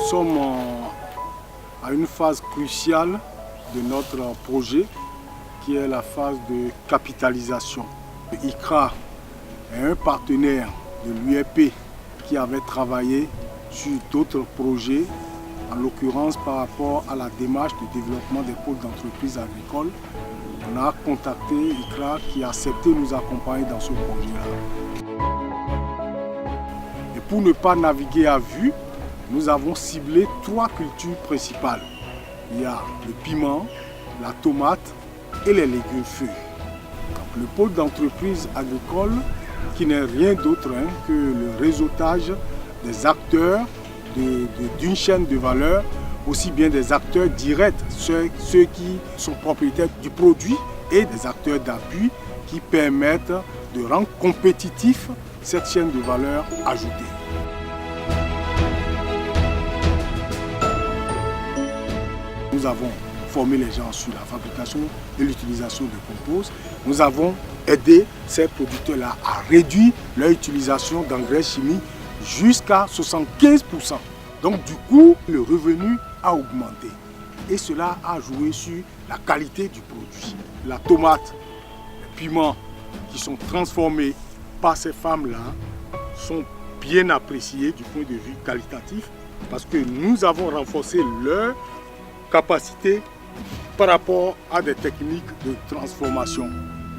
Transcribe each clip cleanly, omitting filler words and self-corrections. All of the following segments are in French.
sommes à une phase cruciale de notre projet qui est la phase de capitalisation. ICRA est un partenaire de l'UEP qui avait travaillé sur d'autres projets, en l'occurrence par rapport à la démarche de développement des pôles d'entreprises agricoles. On a contacté ICRA qui a accepté de nous accompagner dans ce projet-là. Et pour ne pas naviguer à vue, nous avons ciblé 3 cultures principales. Il y a le piment, la tomate et les légumes feuilles. Donc, le pôle d'entreprise agricole qui n'est rien d'autre que le réseautage des acteurs d'une chaîne de valeur, aussi bien des acteurs directs, ceux qui sont propriétaires du produit, et des acteurs d'appui qui permettent de rendre compétitif cette chaîne de valeur ajoutée. Nous avons formé les gens sur la fabrication et l'utilisation de compost. Nous avons aidé ces producteurs-là à réduire leur utilisation d'engrais chimiques jusqu'à 75%. Donc du coup, le revenu a augmenté. Et cela a joué sur la qualité du produit. La tomate, les piments qui sont transformés par ces femmes-là sont bien appréciés du point de vue qualitatif parce que nous avons renforcé leur capacité par rapport à des techniques de transformation.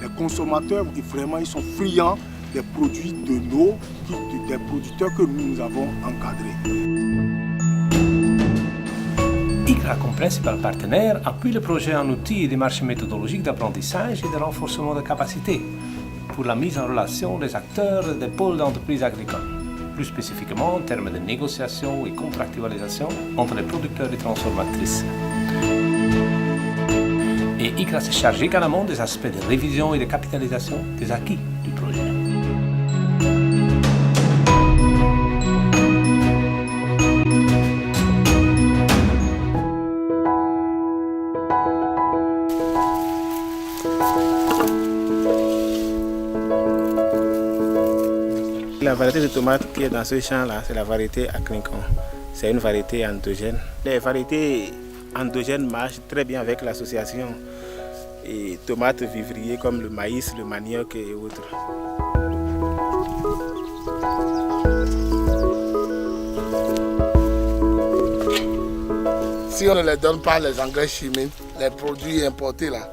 Les consommateurs, vraiment, ils sont friands des produits des producteurs que nous avons encadrés. ICRA, comme principal partenaire, appuie le projet en outils et démarches méthodologiques d'apprentissage et de renforcement de capacités pour la mise en relation des acteurs des pôles d'entreprises agricoles, plus spécifiquement en termes de négociation et contractualisation entre les producteurs et transformatrices. Et ICRA s'est chargé également des aspects de révision et de capitalisation des acquis du projet. La variété de tomates qui est dans ce champ-là, c'est la variété Akrincon. C'est une variété endogène. Les variétés endogènes marchent très bien avec l'association et tomates vivriers comme le maïs, le manioc et autres. Si on ne les donne pas les engrais chimiques, les produits importés là,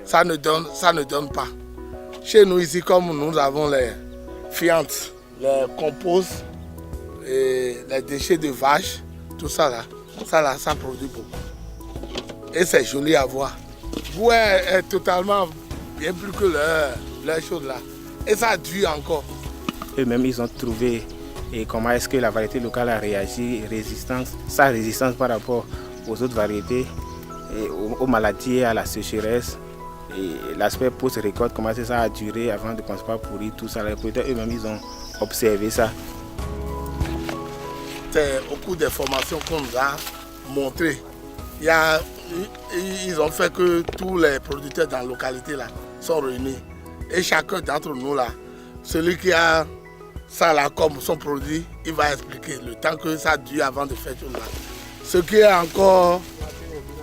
ça ne donne pas. Chez nous ici, comme nous avons les fientes, les composts, et les déchets de vaches, tout ça là, ça produit beaucoup. Et c'est joli à voir. Le goût est totalement bien plus que les choses là. Et ça dure encore. Eux-mêmes, ils ont trouvé comment est-ce que la variété locale a réagi, sa résistance par rapport aux autres variétés, et aux maladies et à la sécheresse. Et l'aspect post-récolte, comment ça a duré avant de ne pas pourrir, tout ça. Les producteurs eux-mêmes, ils ont observé ça. C'est au cours des formations qu'on nous a montré. Ils ont fait que tous les producteurs dans la localité là sont réunis. Et chacun d'entre nous là, celui qui a ça là comme son produit, il va expliquer le temps que ça dure avant de faire tout là. Ce qui est encore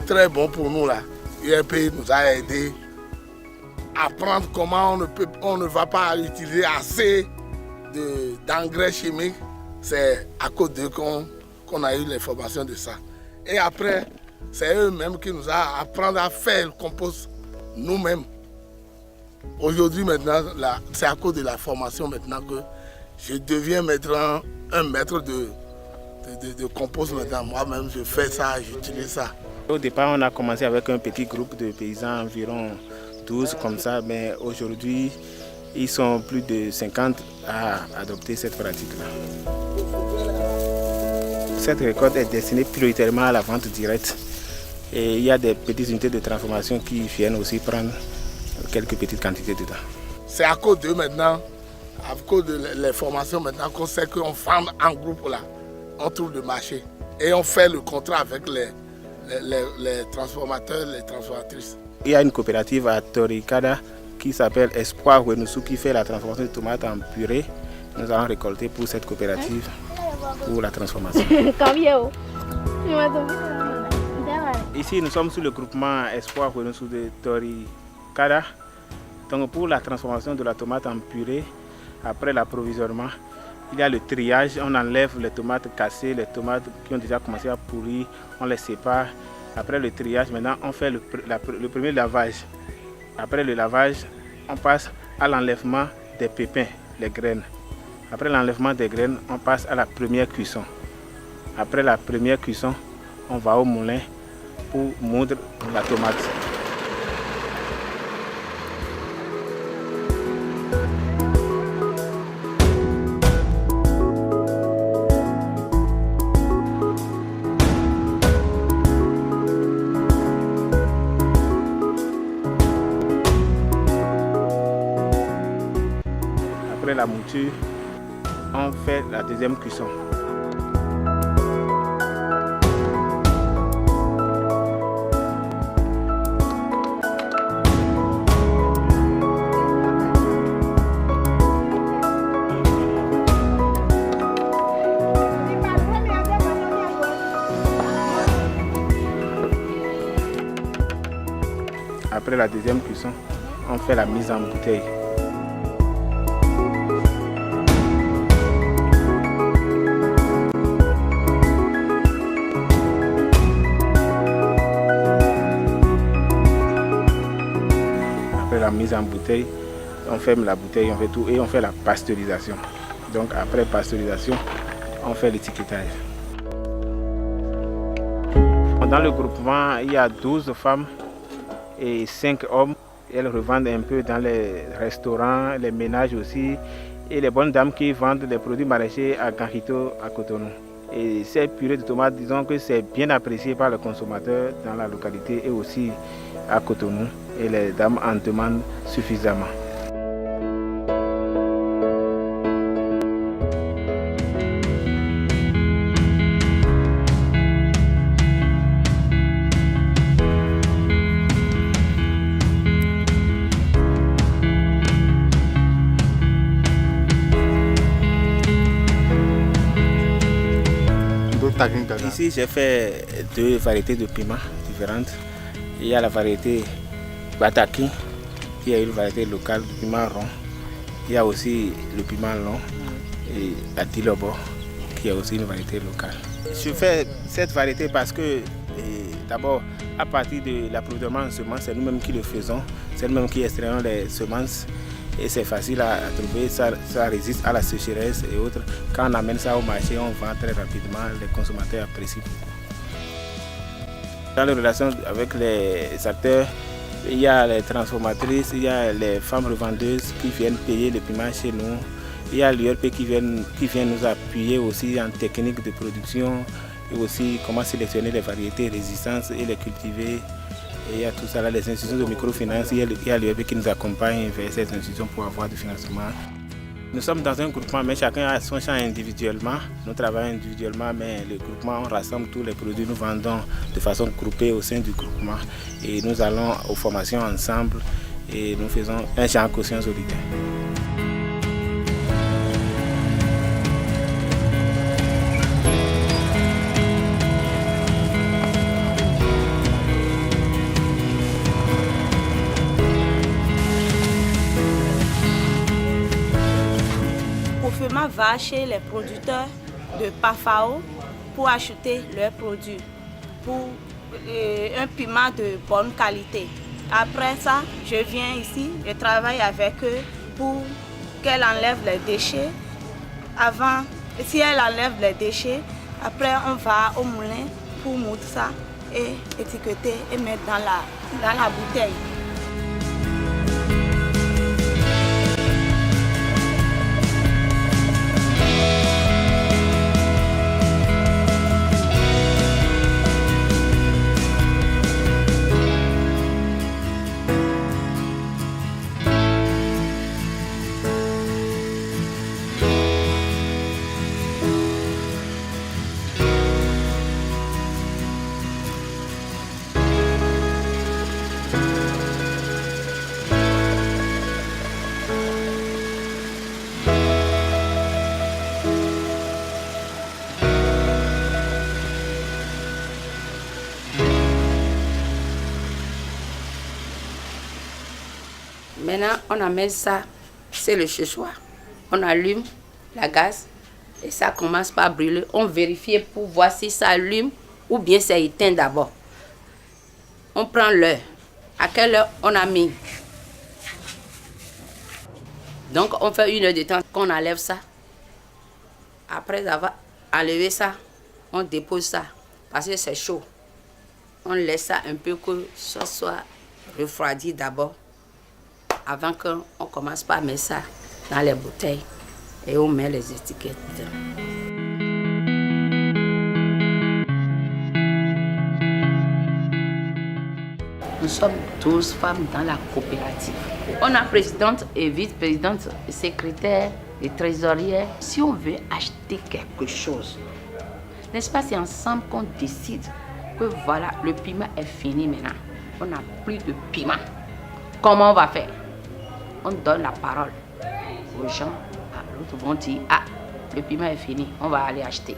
très bon pour nous là, l'UEP nous a aidé à apprendre comment on ne va pas utiliser assez d'engrais chimiques. C'est à cause d'eux qu'on a eu les formations de ça. Et après, c'est eux-mêmes qui nous ont appris à faire le compost nous-mêmes. Aujourd'hui, maintenant, c'est à cause de la formation maintenant que je deviens maintenant un maître de compost maintenant. Moi-même, je fais ça, j'utilise ça. Au départ, on a commencé avec un petit groupe de paysans, environ 12 comme ça, mais aujourd'hui, ils sont plus de 50 à adopter cette pratique-là. Cette récolte est destinée prioritairement à la vente directe. Et il y a des petites unités de transformation qui viennent aussi prendre quelques petites quantités dedans. C'est à cause d'eux maintenant, à cause de les formations maintenant, qu'on sait qu'on vend en groupe là. On trouve le marché et on fait le contrat avec les transformateurs, les transformatrices. Il y a une coopérative à Toricada qui s'appelle Espoir Wenoussou qui fait la transformation de tomates en purée. Nous allons récolter pour cette coopérative pour la transformation. Ici, nous sommes sous le groupement Espoir sous de Tori Kada. Donc, pour la transformation de la tomate en purée, après l'approvisionnement, il y a le triage. On enlève les tomates cassées, les tomates qui ont déjà commencé à pourrir, on les sépare. Après le triage, maintenant, on fait le premier lavage. Après le lavage, on passe à l'enlèvement des pépins, les graines. Après l'enlèvement des graines, on passe à la première cuisson. Après la première cuisson, on va au moulin pour moudre la tomate. Après la mouture, on fait la deuxième cuisson. Après la deuxième cuisson, on fait la mise en bouteille. Après la mise en bouteille, on ferme la bouteille, on fait tout et on fait la pasteurisation. Donc après pasteurisation, on fait l'étiquetage. Dans le groupement, il y a 12 femmes et 5 hommes. Elles revendent un peu dans les restaurants, les ménages aussi, et les bonnes dames qui vendent les produits maraîchers à Ganjito, à Cotonou. Et ces purées de tomates, disons que c'est bien apprécié par les consommateurs dans la localité et aussi à Cotonou, et les dames en demandent suffisamment. Ici, j'ai fait 2 variétés de piments différentes. Il y a la variété Bataki, qui est une variété locale de piment rond. Il y a aussi le piment long et la Dilobo, qui est aussi une variété locale. Je fais cette variété parce que, d'abord, à partir de l'approvisionnement en semences, c'est nous-mêmes qui le faisons. C'est nous-mêmes qui extrayons les semences. Et c'est facile à trouver, ça résiste à la sécheresse et autres. Quand on amène ça au marché, on vend très rapidement, les consommateurs apprécient beaucoup. Dans les relations avec les acteurs, il y a les transformatrices, il y a les femmes revendeuses qui viennent payer les piments chez nous. Il y a l'URP qui vient nous appuyer aussi en technique de production et aussi comment sélectionner les variétés résistantes et les cultiver. Et il y a tout ça là, les institutions de microfinance, il y a l'URP qui nous accompagne vers ces institutions pour avoir du financement. Nous sommes dans un groupement, mais chacun a son champ individuellement. Nous travaillons individuellement, mais le groupement, on rassemble tous les produits, nous vendons de façon groupée au sein du groupement. Et nous allons aux formations ensemble et nous faisons un champ quotient solidaire. Va chez les producteurs de Pafao pour acheter leurs produits, pour un piment de bonne qualité. Après ça, je viens ici, je travaille avec eux pour qu'elle enlève les déchets. Avant, si elle enlève les déchets, après on va au moulin pour moudre ça et étiqueter et mettre dans la bouteille. Maintenant, on amène ça, c'est le séchoir. On allume la gaz et ça commence par brûler. On vérifie pour voir si ça allume ou bien c'est éteint d'abord. On prend l'heure. À quelle heure on a mis? Donc, on fait 1 heure de temps qu'on enlève ça. Après avoir enlevé ça, on dépose ça parce que c'est chaud. On laisse ça un peu que ça soit refroidi d'abord avant qu'on commence par mettre ça dans les bouteilles et on met les étiquettes dedans. Nous sommes 12 femmes dans la coopérative. On a présidente et vice-présidente, secrétaire et trésorière. Si on veut acheter quelque chose, n'est-ce pas, c'est ensemble qu'on décide que voilà, le piment est fini maintenant. On n'a plus de piment. Comment on va faire? On donne la parole aux gens. L'autre vont dire, ah, le piment est fini, on va aller acheter.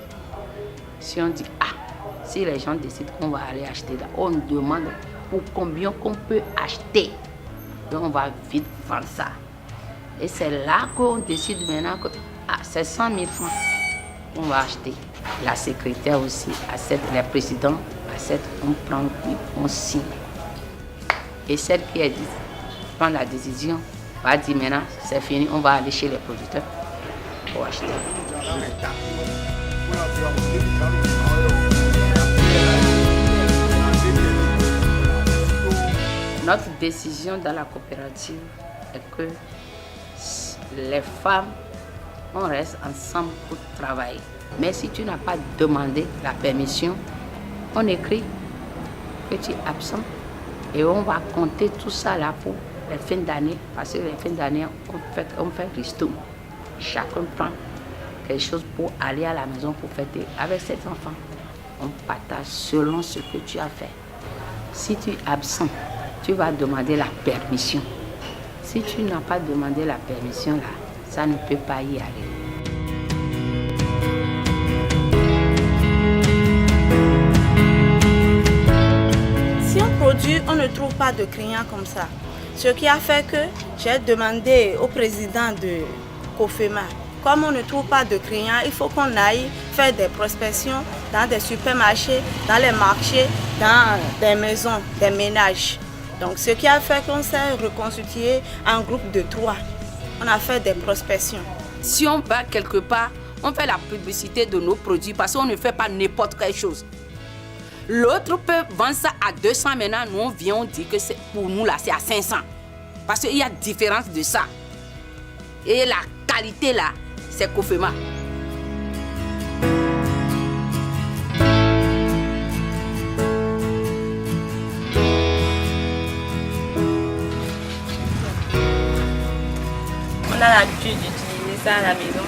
Si on dit, ah, si les gens décident qu'on va aller acheter, là, on demande pour combien qu'on peut acheter. Donc on va vite vendre ça. Et c'est là qu'on décide maintenant que ah, c'est 100 000 francs qu'on va acheter. La secrétaire aussi accepte, les présidents acceptent, on prend, on signe. Et celle qui a dit, prend la décision, va dire maintenant c'est fini, on va aller chez les producteurs pour acheter. Notre décision dans la coopérative est que les femmes, on reste ensemble pour travailler. Mais si tu n'as pas demandé la permission, on écrit que tu es absent et on va compter tout ça là pour les fins d'année. Parce que les fins d'année, on fait resto. Chacun prend quelque chose pour aller à la maison pour fêter avec ses enfants. On partage selon ce que tu as fait. Si tu es absent, tu vas demander la permission. Si tu n'as pas demandé la permission là, ça ne peut pas y aller. Si on produit, on ne trouve pas de clients comme ça. Ce qui a fait que j'ai demandé au président de COFEMA, comme on ne trouve pas de clients, il faut qu'on aille faire des prospections dans des supermarchés, dans les marchés, dans des maisons, des ménages. Donc ce qui a fait qu'on s'est reconstitué en groupe de 3. On a fait des prospections. Si on va quelque part, on fait la publicité de nos produits parce qu'on ne fait pas n'importe quelle chose. L'autre peut vendre ça à 200, maintenant nous on vient, on dit que c'est, pour nous là c'est à 500. Parce qu'il y a différence de ça. Et la qualité là, c'est COFEMA. On a l'habitude d'utiliser ça à la maison.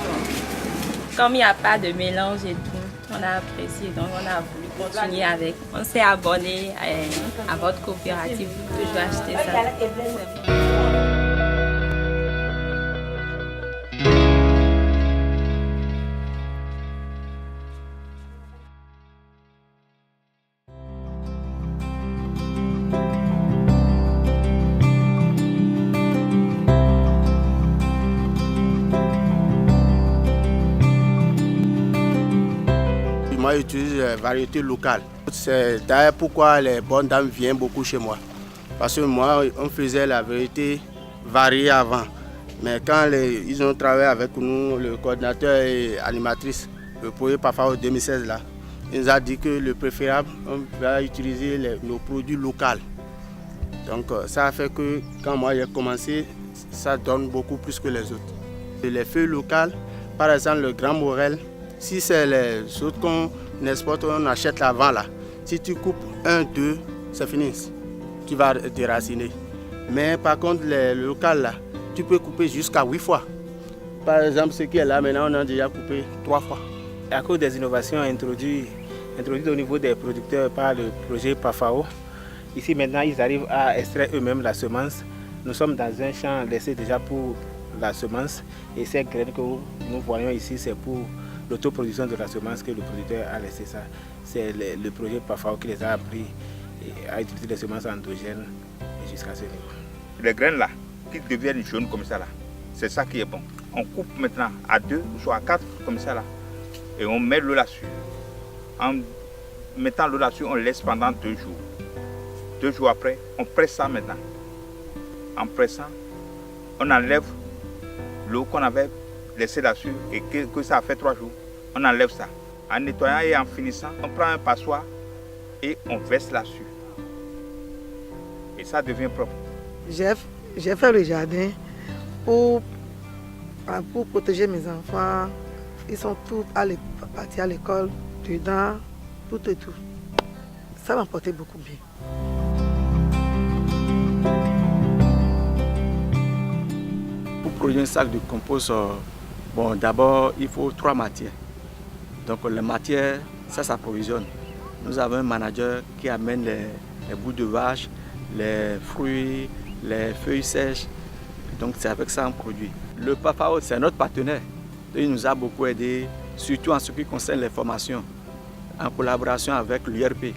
Comme il n'y a pas de mélange et tout, on a apprécié, donc on a voulu continuer avec. On s'est abonné à votre coopérative pour toujours acheter ça. Moi, j'utilise les variétés locales. C'est d'ailleurs pourquoi les bonnes dames viennent beaucoup chez moi. Parce que moi, on faisait la variété variée avant. Mais quand ils ont travaillé avec nous, le coordinateur et animatrice, le projet PAFAO 2016, là, il nous a dit que le préférable, on va utiliser nos produits locaux. Donc ça a fait que quand moi j'ai commencé, ça donne beaucoup plus que les autres. Les feuilles locales, par exemple le Grand Morel, si c'est les autres qu'on exporte, on achète l'avant là. Si tu coupes 1, 2, c'est fini. Tu vas déraciner. Mais par contre, les locales là, tu peux couper jusqu'à 8 fois. Par exemple, ce qui est là maintenant, on a déjà coupé 3 fois. À cause des innovations introduites au niveau des producteurs par le projet PAFAO, ici maintenant ils arrivent à extraire eux-mêmes la semence. Nous sommes dans un champ laissé déjà pour la semence et ces graines que nous voyons ici, c'est pour l'autoproduction de la semence que le producteur a laissé ça. C'est le projet PAFAO qui les a appris à utiliser les semences endogènes jusqu'à ce niveau. Les graines là, qui deviennent jaunes comme ça là. C'est ça qui est bon. On coupe maintenant à 2 ou soit à 4 comme ça là. Et on met l'eau là-dessus. En mettant l'eau là-dessus, on laisse pendant 2 jours. 2 jours après, on presse ça maintenant. En pressant, on enlève l'eau qu'on avait laissée là-dessus et que ça a fait 3 jours. On enlève ça. En nettoyant et en finissant, on prend un passoire et on verse là-dessus. Et ça devient propre. J'ai fait le jardin pour protéger mes enfants. Ils sont tous partis à l'école, dedans, tout et tout. Ça m'a porté beaucoup bien. Pour produire un sac de compost, bon, d'abord, il faut 3 matières. Donc les matières, ça s'approvisionne. Nous avons un manager qui amène les bouts de vache, les fruits, les feuilles sèches. Donc c'est avec ça qu'on produit. Le PAFAO, c'est notre partenaire. Il nous a beaucoup aidé, surtout en ce qui concerne les formations, en collaboration avec l'URP,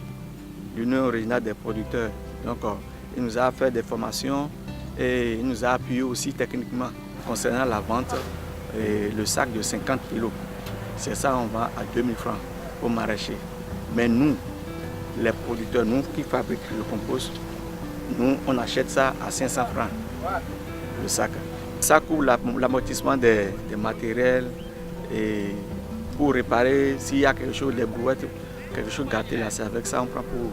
l'Union régionale des producteurs. Donc il nous a fait des formations et il nous a appuyé aussi techniquement concernant la vente et le sac de 50 kg. C'est ça, on vend à 2000 francs au maraîcher. Mais nous, les producteurs, nous qui fabriquons le compost, nous, on achète ça à 500 francs le sac. Ça couvre l'amortissement des matériels et pour réparer s'il y a quelque chose, des brouettes, quelque chose gâté là, c'est avec ça on prend pour.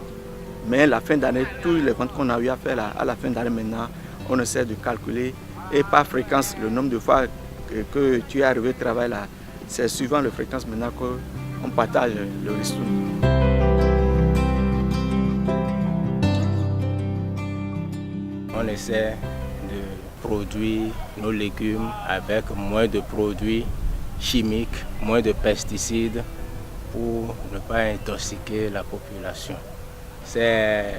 Mais la fin d'année, toutes les ventes qu'on a eu à faire là, à la fin d'année maintenant, on essaie de calculer et par fréquence le nombre de fois que tu es arrivé au travail là, c'est suivant la fréquence maintenant qu'on partage le ristourne. On essaie de produire nos légumes avec moins de produits chimiques, moins de pesticides pour ne pas intoxiquer la population. C'est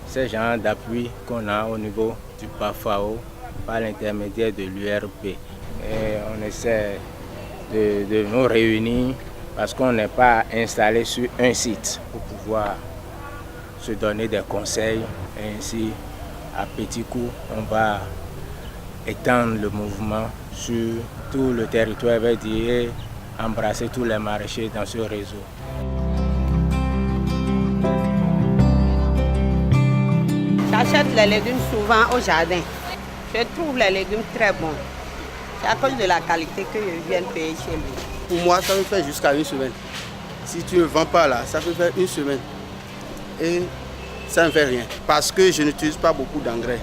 ce genre d'appui qu'on a au niveau du PAFAO par l'intermédiaire de l'URP. Et on essaie de nous réunir parce qu'on n'est pas installé sur un site pour pouvoir se donner des conseils. Et ainsi, à petits coups, on va étendre le mouvement sur tout le territoire, veut dire embrasser tous les maraîchers dans ce réseau. J'achète les légumes souvent au jardin. Je trouve les légumes très bons. C'est à cause de la qualité que je viens payer chez lui. Pour moi, ça me fait jusqu'à 1 semaine. Si tu ne vends pas là, ça peut faire 1 semaine. Et ça ne fait rien. Parce que je n'utilise pas beaucoup d'engrais.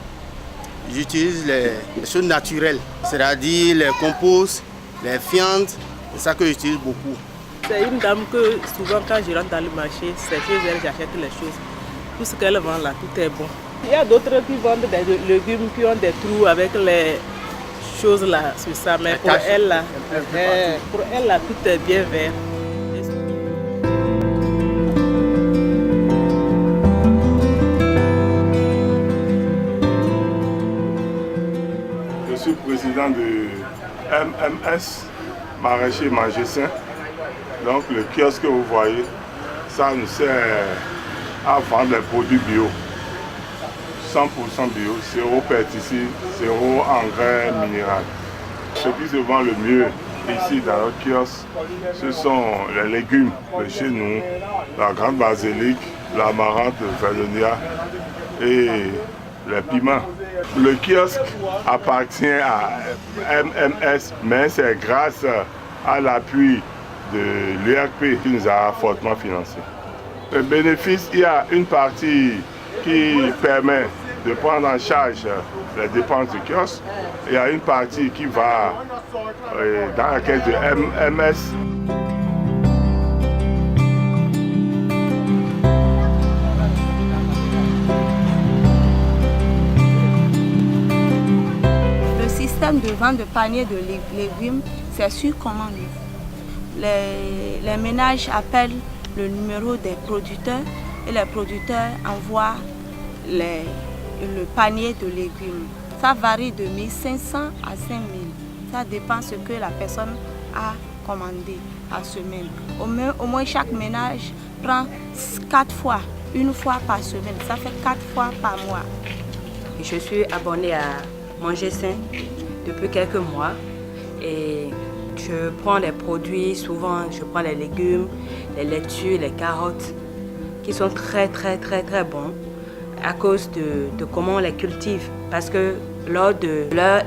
J'utilise les choses naturelles, c'est-à-dire les composts, les fientes. C'est ça que j'utilise beaucoup. C'est une dame que souvent quand je rentre dans le marché, c'est chez elle, j'achète les choses. Tout ce qu'elle vend là, tout est bon. Il y a d'autres qui vendent des légumes qui ont des trous avec les choses là sur ça, mais pour elle là, tout est bien vert. Je suis président de MMS, Maraîcher Manger Sain. Donc le kiosque que vous voyez, ça nous sert à vendre les produits bio. 100% bio, 0 pesticides, 0 engrais minéral. Ce qui se vend le mieux ici dans notre kiosque, ce sont les légumes de chez nous, la grande basilic, l'amarante, le verdonia et les piments. Le kiosque appartient à MMS, mais c'est grâce à l'appui de l'URP qui nous a fortement financé. Le bénéfice, il y a une partie qui permet de prendre en charge les dépenses du kiosque. Il y a une partie qui va dans la caisse de MMS. Le système de vente de paniers de légumes, c'est sur commande. Les ménages appellent le numéro des producteurs et les producteurs envoient le panier de légumes. Ça varie de 1500 à 5000. Ça dépend ce que la personne a commandé à semaine. Au moins chaque ménage prend 4 fois, 1 fois par semaine. Ça fait 4 fois par mois. Je suis abonnée à manger sain depuis quelques mois et je prends les produits, souvent je prends les légumes, les laitues, les carottes qui sont très bons à cause de comment on les cultive. Parce que lors de leur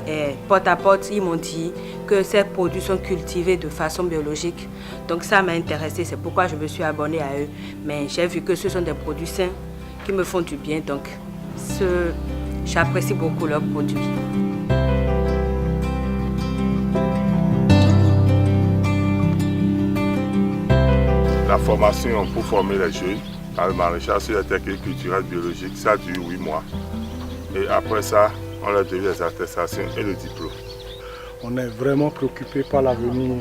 porte-à-porte, ils m'ont dit que ces produits sont cultivés de façon biologique. Donc ça m'a intéressée, c'est pourquoi je me suis abonnée à eux. Mais j'ai vu que ce sont des produits sains qui me font du bien, donc j'apprécie beaucoup leurs produits. La formation pour former les jeunes dans le maraîchage sur les techniques culturelles biologiques, ça dure 8 mois. Et après ça, on leur donne les attestations et le diplôme. On est vraiment préoccupé par l'avenir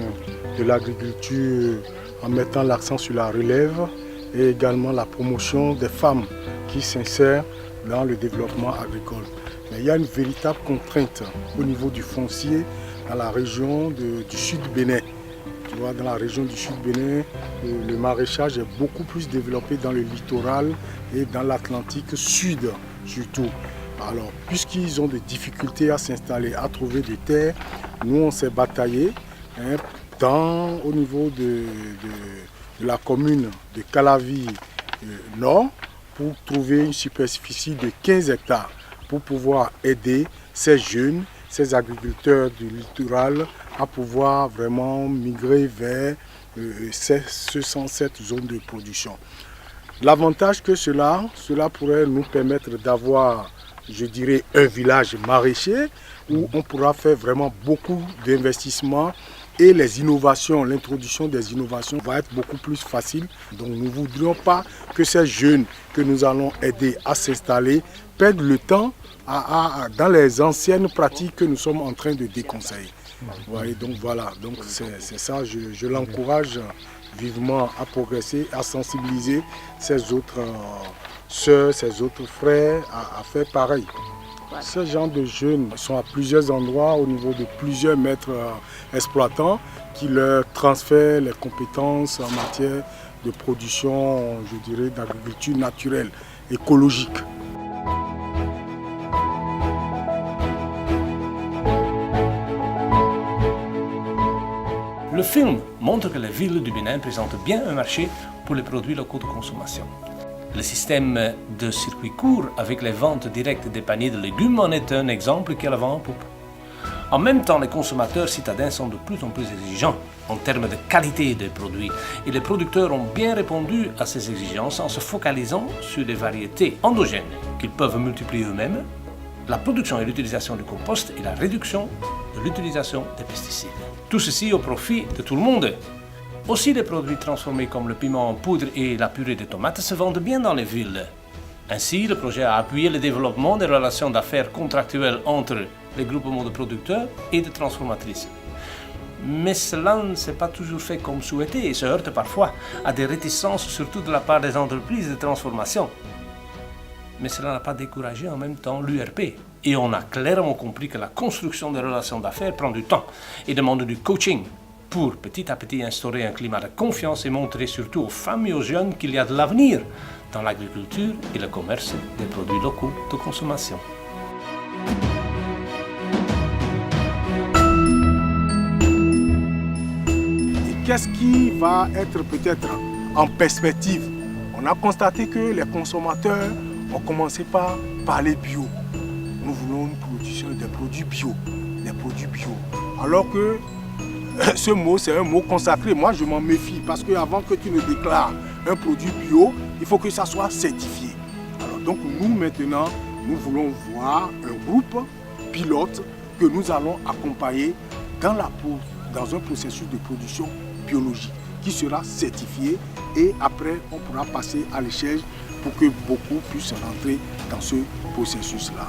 de l'agriculture en mettant l'accent sur la relève et également la promotion des femmes qui s'insèrent dans le développement agricole. Mais il y a une véritable contrainte au niveau du foncier dans la région du sud Bénin. Tu vois, dans la région du sud Bénin, le maraîchage est beaucoup plus développé dans le littoral et dans l'Atlantique sud surtout. Alors, puisqu'ils ont des difficultés à s'installer, à trouver des terres, nous on s'est bataillé au niveau de la commune de Calavi Nord pour trouver une superficie de 15 hectares pour pouvoir aider ces jeunes, ces agriculteurs du littoral à pouvoir vraiment migrer vers cette zone de production. L'avantage que cela pourrait nous permettre d'avoir, je dirais, un village maraîcher où on pourra faire vraiment beaucoup d'investissements et les innovations, l'introduction des innovations va être beaucoup plus facile. Donc nous ne voudrions pas que ces jeunes que nous allons aider à s'installer perdent le temps dans les anciennes pratiques que nous sommes en train de déconseiller. Ouais, donc voilà, donc c'est ça, je l'encourage vivement à progresser, à sensibiliser ses autres sœurs, ses autres frères à faire pareil. Voilà. Ce genre de jeunes sont à plusieurs endroits au niveau de plusieurs maîtres exploitants qui leur transfèrent les compétences en matière de production, je dirais, d'agriculture naturelle, écologique. Le film montre que les villes du Bénin présentent bien un marché pour les produits locaux de consommation. Le système de circuit court avec les ventes directes des paniers de légumes en est un exemple qui a le vent en poupe. En même temps, les consommateurs citadins sont de plus en plus exigeants en termes de qualité des produits et les producteurs ont bien répondu à ces exigences en se focalisant sur des variétés endogènes qu'ils peuvent multiplier eux-mêmes, la production et l'utilisation du compost et la réduction de l'utilisation des pesticides. Tout ceci au profit de tout le monde. Aussi, les produits transformés comme le piment en poudre et la purée de tomates se vendent bien dans les villes. Ainsi, le projet a appuyé le développement des relations d'affaires contractuelles entre les groupements de producteurs et de transformatrices. Mais cela ne s'est pas toujours fait comme souhaité et se heurte parfois à des réticences, surtout de la part des entreprises de transformation. Mais cela n'a pas découragé en même temps l'URP. Et on a clairement compris que la construction des relations d'affaires prend du temps et demande du coaching pour petit à petit instaurer un climat de confiance et montrer surtout aux femmes et aux jeunes qu'il y a de l'avenir dans l'agriculture et le commerce des produits locaux de consommation. Et qu'est-ce qui va être peut-être en perspective? On a constaté que les consommateurs ont commencé par parler bio. Nous voulons une production des produits bio, Alors que ce mot, c'est un mot consacré. Moi, je m'en méfie parce qu'avant que tu ne déclares un produit bio, il faut que ça soit certifié. Alors donc nous, maintenant, nous voulons voir un groupe pilote que nous allons accompagner dans un processus de production biologique qui sera certifié et après, on pourra passer à l'échelle pour que beaucoup puissent rentrer dans ce processus-là.